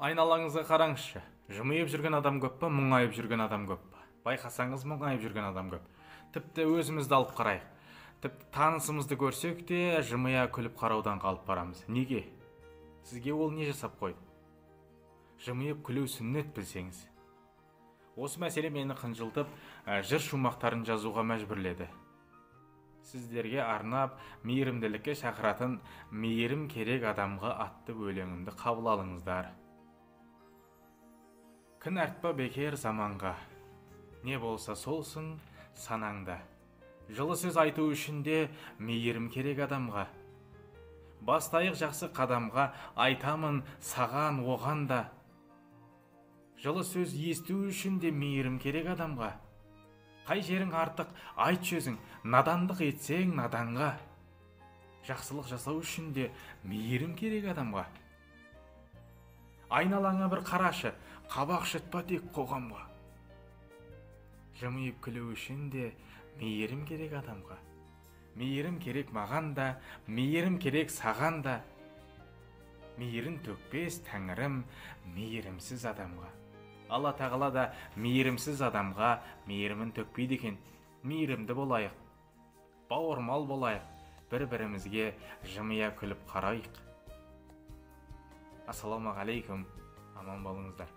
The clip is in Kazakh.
Айналаңызға қараңызшы. Жымиып жүрген адам көп па, мұңайып жүрген адам көп па? Байқасаңыз, мұңайып жүрген адам көп. Тіпті өзімізді алып қарайық. Тіпті танысымызды көрсек те, жымия күліп қараудан қалып барамыз. Неге? Сізге ол не жасап қойды? Жымиып күлу сүннет білсеңіз. Осы мәселе мені қынжылтып, жыр шумақтарын жазуға мәжбүрледі. Сіздерге арнап, мейірімділікке шақыратын «Мейірім керек адамға» атты өлеңімді қабыл алыңыздар. Кін артпа бекер заманға, не болса солсын санаңда. Жылы сөз айту үшін де мейірім керек адамға. Бастайық жақсы қадамға, айтамын саған оған да. Жылы сөз есту үшін де мейірім керек адамға. Қай жерің артық айт сөзің, надандық етсең наданға. Жақсылық жасау үшін де мейірім керек адамға. Айналаңа бір қарашы, қабақ шытпа тек қоғамға. Жымиып күлу үшін де мейірім керек адамға. Мейірім керек маған да, мейірім керек саған да. Мейірім төкпес тәңірім мейірімсіз адамға. Алла тағала да мейірімсіз адамға мейірімін төкпейді екен. Мейірімді болайық, бауырмал болайық, бір-бірімізге жымия күліп қарайық. Ассаламағалейкум, аман болыңыздар.